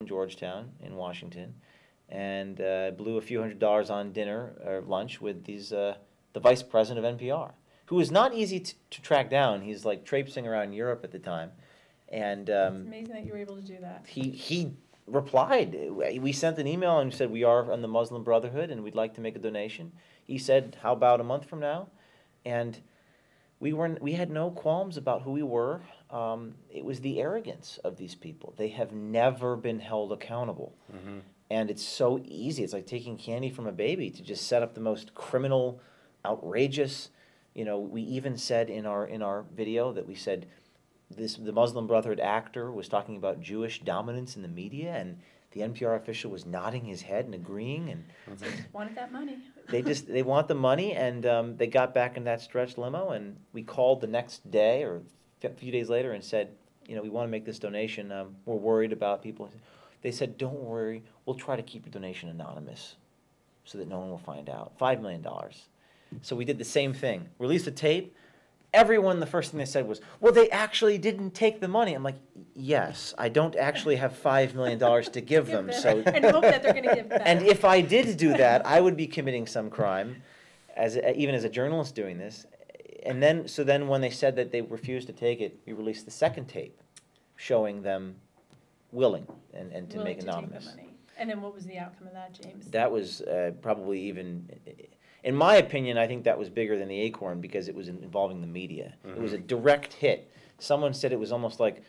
in Georgetown in Washington, and blew a few $100s on dinner or lunch with the vice president of NPR, who was not easy to track down. He's like traipsing around Europe at the time, and It's amazing that you were able to do that. he replied. We sent an email and said we are on the Muslim Brotherhood and we'd like to make a donation. He said, "How about a month from now?" And we had no qualms about who we were. It was the arrogance of these people. They have never been held accountable. Mm-hmm. And it's so easy. It's like taking candy from a baby to just set up the most criminal, outrageous. We even said in our video that we said the Muslim Brotherhood actor was talking about Jewish dominance in the media, and the NPR official was nodding his head and agreeing, and They just wanted that money. they want the money, and they got back in that stretch limo, and we called the next day or a few days later and said, we want to make this donation. We're worried about people. They said, "Don't worry, we'll try to keep your donation anonymous so that no one will find out." $5 million. So we did the same thing. Released a tape. Everyone, the first thing they said was, "Well, they actually didn't take the money." I'm like, yes, I don't actually have $5 million to give them. So, and hope that they're going to give back. and if I did do that, I would be committing some crime, even as a journalist doing this. And then when they said that they refused to take it, we released the second tape showing them willing and to make anonymous. Take the money. And then what was the outcome of that, James? That was probably even, in my opinion, I think that was bigger than the Acorn because it was involving the media. Mm-hmm. It was a direct hit. Someone said it was almost like,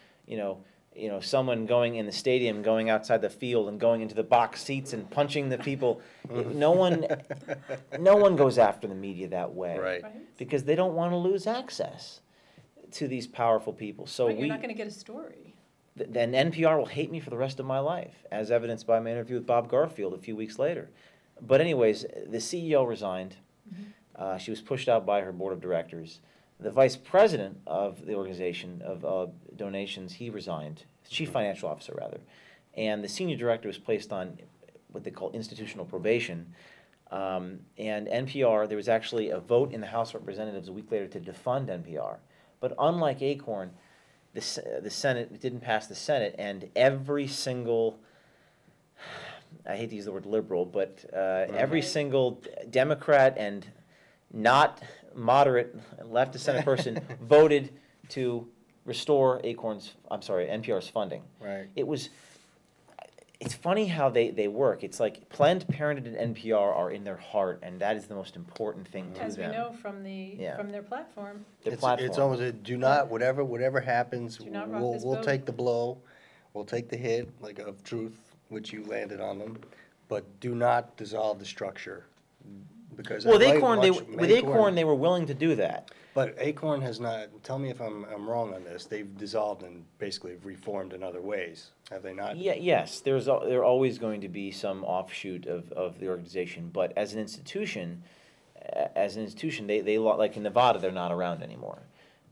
someone going in the stadium, going outside the field and going into the box seats and punching the people. No one goes after the media that way. Right. Because they don't want to lose access to these powerful people. So You're not going to get a story. Then NPR will hate me for the rest of my life, as evidenced by my interview with Bob Garfield a few weeks later. But anyways, the CEO resigned. Mm-hmm. She was pushed out by her board of directors. The vice president of the organization of donations, he resigned, chief financial officer rather. And the senior director was placed on what they call institutional probation. And NPR, there was actually a vote in the House of Representatives a week later to defund NPR. But unlike Acorn, the Senate, it didn't pass the Senate, and every single, I hate to use the word liberal, but every single Democrat and not moderate leftist Senate person voted to restore NPR's funding. Right. It's funny how they work. It's like Planned Parenthood and NPR are in their heart, and that is the most important thing to As them. we know from their platform. It's almost a do not, whatever happens, Do not rock we'll this we'll boat. take the blow, we'll take the hit, like of truth, which you landed on them, but do not dissolve the structure. Because Well, with I like Acorn, much- Acorn, they were willing to do that. But Acorn has not, tell me if I'm wrong on this, they've dissolved and basically reformed in other ways, have they not? Yeah, yes, there are always going to be some offshoot of the organization, but as an institution, they like in Nevada, they're not around anymore.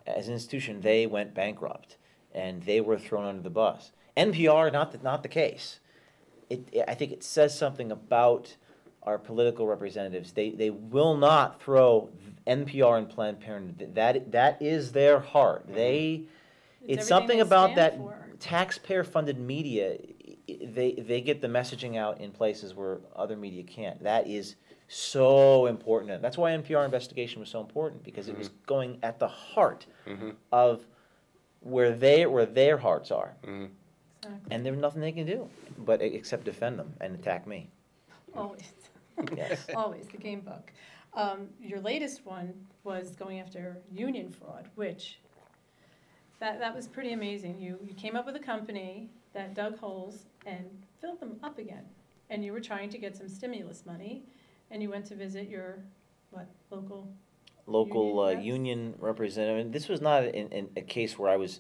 As an institution, they went bankrupt, and they were thrown under the bus. NPR, not the case. I think it says something about our political representatives. They will not throw NPR and Planned Parenthood. That is their heart. It's something about that taxpayer-funded media. They get the messaging out in places where other media can't. That is so important. That's why NPR investigation was so important, because it was going at the heart of where their hearts are. Mhm. Exactly. And there's nothing they can do but except defend them and attack me. Always. Yes. Always, the game book. Your latest one was going after union fraud, which that was pretty amazing. You came up with a company that dug holes and filled them up again. And you were trying to get some stimulus money, and you went to visit your, local union representative. And this was not in a case where I was,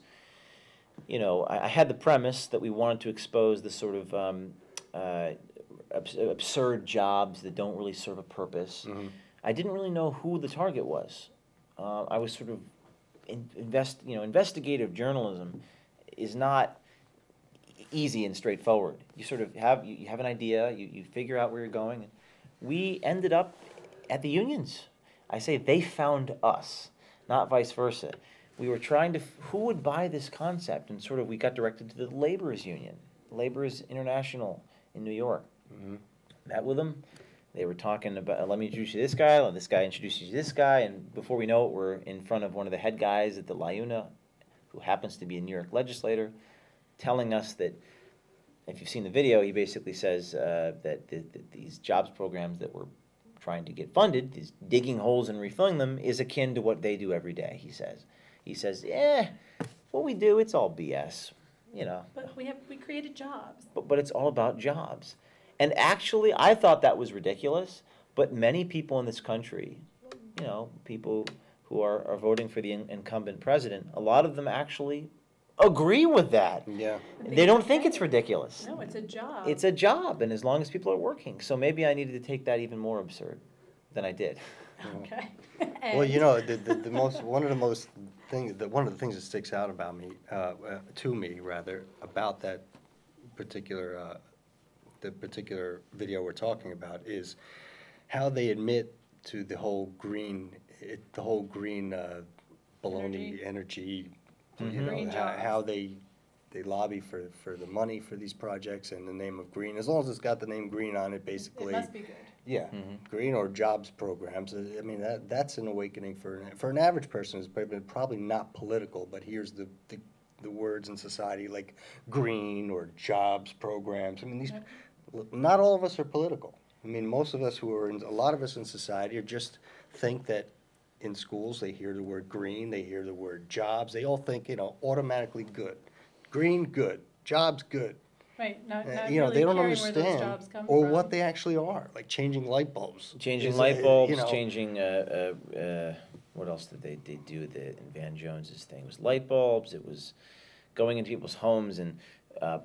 I had the premise that we wanted to expose the sort of absurd jobs that don't really serve a purpose. Mhm. I didn't really know who the target was. I was sort of investigative journalism is not easy and straightforward. You sort of have an idea, you figure out where you're going. And we ended up at the unions. I say they found us, not vice versa. We were trying to, who would buy this concept? And sort of we got directed to the laborers union. Laborers International in New York. Met with them. They were talking about, let me introduce you to this guy introduces you to this guy, and before we know it, we're in front of one of the head guys at the LIUNA, who happens to be a New York legislator, telling us that, if you've seen the video, he basically says that these jobs programs that we're trying to get funded, these digging holes and refilling them, is akin to what they do every day, he says. He says, what we do, it's all BS, you know. But we created jobs. But it's all about jobs. And actually, I thought that was ridiculous, but many people in this country, you know, people who are voting for the incumbent president, a lot of them actually agree with that. Yeah. They don't think it's ridiculous. No, it's a job. It's a job, and as long as people are working. So maybe I needed to take that even more absurd than I did. Okay. Well, you know, one of the things that sticks out about me, to me rather, about that particular, the particular video we're talking about is how they admit to the whole green baloney energy, you know, Green how they lobby for the money for these projects in the name of green. As long as it's got the name green on it, basically. It must be good. Yeah, green or jobs programs. I mean, that's an awakening for an average person. It's probably not political, but here's the words in society like green or jobs programs. I mean, not all of us are political. I mean, most of us a lot of us in society just think that in schools they hear the word green, they hear the word jobs, they all think, you know, automatically good. Green, good. Jobs, good. Right, not You know, really they don't caring where those understand jobs come or from. what they actually are, like changing light bulbs. Changing Is, light bulbs, you know, changing, what else did they do in Van Jones's thing? It was light bulbs, it was going into people's homes and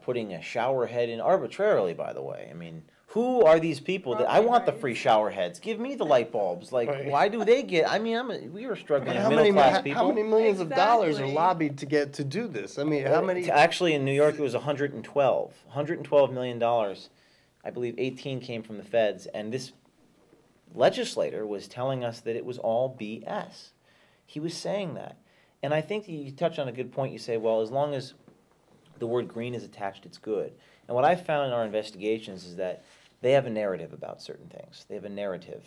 putting a shower head in arbitrarily, by the way. I mean, who are these people that, I want the free shower heads, give me the light bulbs. Like, Right. why do they get, I mean, we were struggling how middle class people. how many millions of dollars are Exactly. lobbied to do this? I mean, how many? Actually, in New York, it was 112. $112 million. I believe 18 came from the feds, and this legislator was telling us that it was all BS. He was saying that. And I think you touch on a good point. You say, well, as long as the word green is attached, it's good. And what I found in our investigations is that they have a narrative about certain things. They have a narrative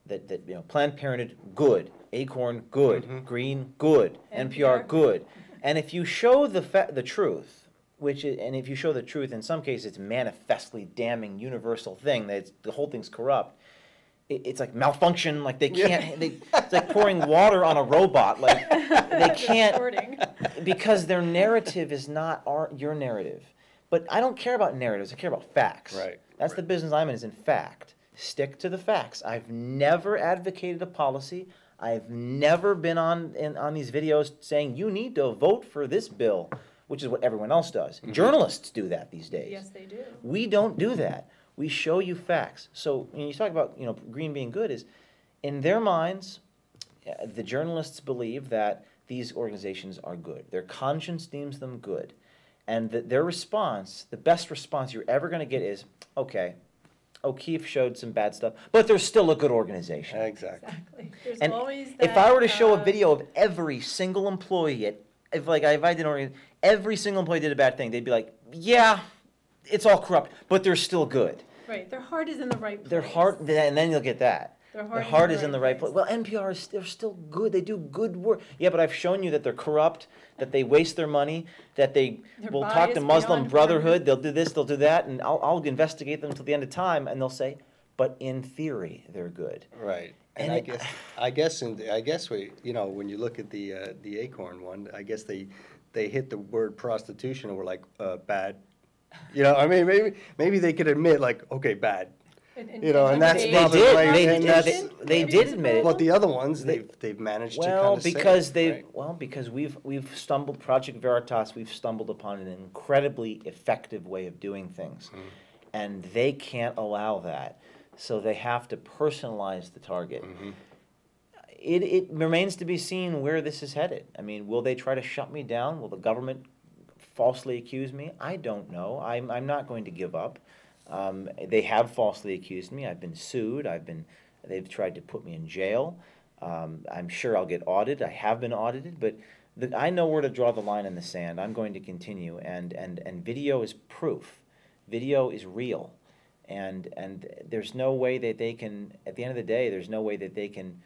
that you know, Planned Parenthood, good. Acorn, good. Green, good. NPR, good. And if you show the truth, and if you show the truth, in some cases it's manifestly damning universal thing, that the whole thing's corrupt. It's like malfunction, like they can't, it's like pouring water on a robot, like they can't, Distorting. because their narrative is not your narrative. But I don't care about narratives, I care about facts. Right. That's the business I'm in, is in fact. Stick to the facts. I've never advocated a policy. I've never been on these videos saying you need to vote for this bill, which is what everyone else does. Journalists do that these days. Yes, they do. We don't do that. We show you facts. So when you talk about, you know, green being good, is in their minds, the journalists believe that these organizations are good. Their conscience deems them good. And their response, the best response you're ever going to get is, okay, O'Keefe showed some bad stuff, but they're still a good organization. Exactly. Exactly. There's And always if I were to that, show a video of every single employee, if I did an organization, every single employee did a bad thing, they'd be like, yeah, it's all corrupt, but they're still good. Right, their heart is in the right place. Their heart, and then you'll get that. Their Their heart is in the right place. Well, NPR they're still good. They do good work. Yeah, but I've shown you that they're corrupt, that they waste their money, that they They're will talk to biased Muslim beyond Brotherhood. They'll do this, they'll do that, and I'll investigate them until the end of time, and they'll say, but in theory, they're good. Right. And And I guess we, you know, when you look at the Acorn one, I guess they hit the word prostitution and were like, bad. You know, I mean, maybe they could admit like, okay, bad. You know, and that's They probably did. right, They and did. that's- They did admit it. But the other ones, they've managed to kind Well, of because say, because we've stumbled, Project Veritas, we've stumbled upon an incredibly effective way of doing things, and they can't allow that, so they have to personalize the target. It remains to be seen where this is headed. I mean, will they try to shut me down? Will the government falsely accuse me? I don't know. I'm not going to give up. They have falsely accused me. I've been sued. They've tried to put me in jail. I'm sure I'll get audited. I have been audited, but I know where to draw the line in the sand. I'm going to continue, and video is proof. video is real, and there's no way that they can, at the end of the day, there's no way that they can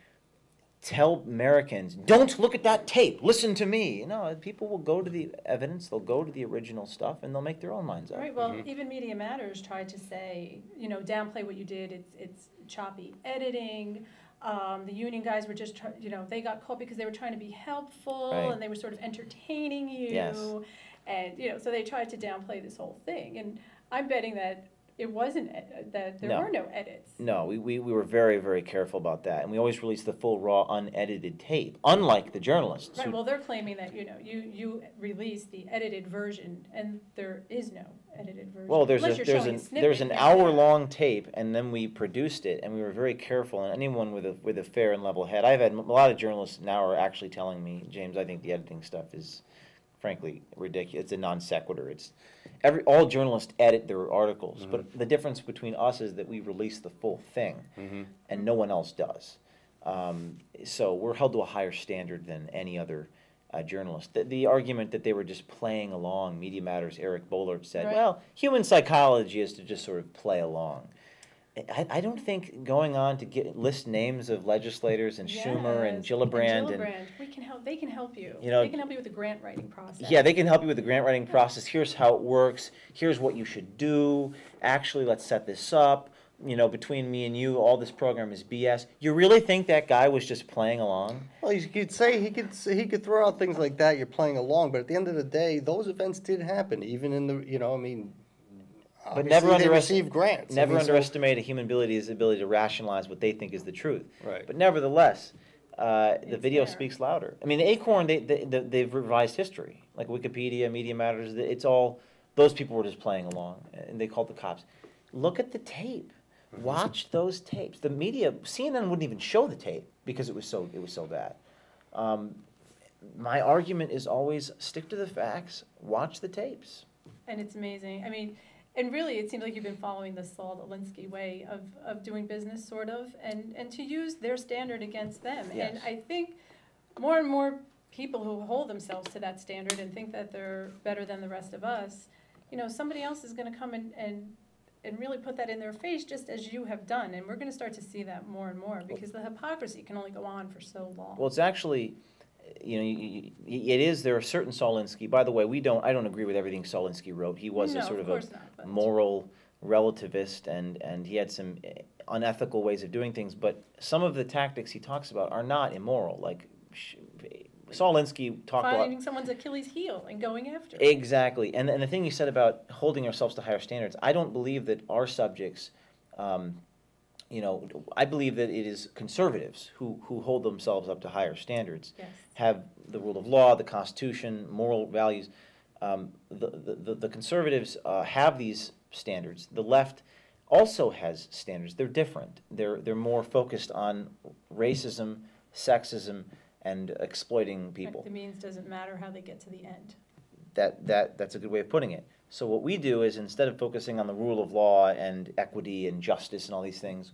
tell Americans, don't look at that tape, listen to me. No, people will go to the evidence, they'll go to the original stuff, and they'll make their own minds up. Right, well, even Media Matters tried to say, downplay what you did, it's choppy editing. The union guys were just, they got caught because they were trying to be helpful, Right. and they were sort of entertaining you. Yes. And, so they tried to downplay this whole thing. And I'm betting that it wasn't, that there No. were no edits. No, we were very, very careful about that, and we always released the full, raw, unedited tape, unlike the journalists. Right, who- well, they're claiming that, you released the edited version, and there is no edited version. Well, there's Unless a, you're showing a there's snippet an here and hour-long tape, and then we produced it, and we were very careful, and anyone with a fair and level head, I've had a lot of journalists now are actually telling me, James, I think the editing stuff is frankly ridiculous. It's a non sequitur. All journalists edit their articles, but the difference between us is that we release the full thing, and no one else does. So we're held to a higher standard than any other journalist. The argument that they were just playing along, Media Matters, Eric Bollert said, Right. well, human psychology is to just sort of play along. I don't think going on to list names of legislators and Schumer and Yes, Gillibrand and we can help. They can help you. You know, They can help you with the grant writing process. yeah, they can help you with the grant writing process. Here's how it works. Here's what you should do. Actually, let's set this up. Between me and you, all this program is BS. You really think that guy was just playing along? Well, you could say he could throw out things like that. You're playing along, but at the end of the day, those events did happen. Even in the, But never obviously they received grants. Never So- underestimate a human ability's ability to rationalize what they think is the truth. Right. But nevertheless, the It's video there. speaks louder. I mean, the Acorn, they've revised history, like Wikipedia, Media Matters. It's all those people were just playing along, and they called the cops. Look at the tape. Watch those tapes. The media, CNN wouldn't even show the tape because it was so bad. My argument is always stick to the facts. Watch the tapes. And it's amazing. I mean, and really, it seems like you've been following the Saul Alinsky way of doing business, sort of, and to use their standard against them. Yes. And I think more and more people who hold themselves to that standard and think that they're better than the rest of us, somebody else is going to come and really put that in their face, just as you have done. And we're going to start to see that more and more, because the hypocrisy can only go on for so long. Well, it's actually, it is. There are certain Solinsky. By the way, I don't agree with everything Solinsky wrote. He was No, a sort of of course a not, but- moral relativist, and he had some unethical ways of doing things. But some of the tactics he talks about are not immoral. Like Solinsky talked a lot. Finding someone's Achilles heel and going after it. Exactly, and the thing you said about holding ourselves to higher standards, I don't believe that our subjects, I believe that it is conservatives who hold themselves up to higher standards, Yes. have the rule of law, the Constitution, moral values. The conservatives have these standards. The left also has standards. They're different. They're more focused on racism, sexism, and exploiting people. Right, the means doesn't matter, how they get to the end. That's a good way of putting it. So what we do is, instead of focusing on the rule of law and equity and justice and all these things,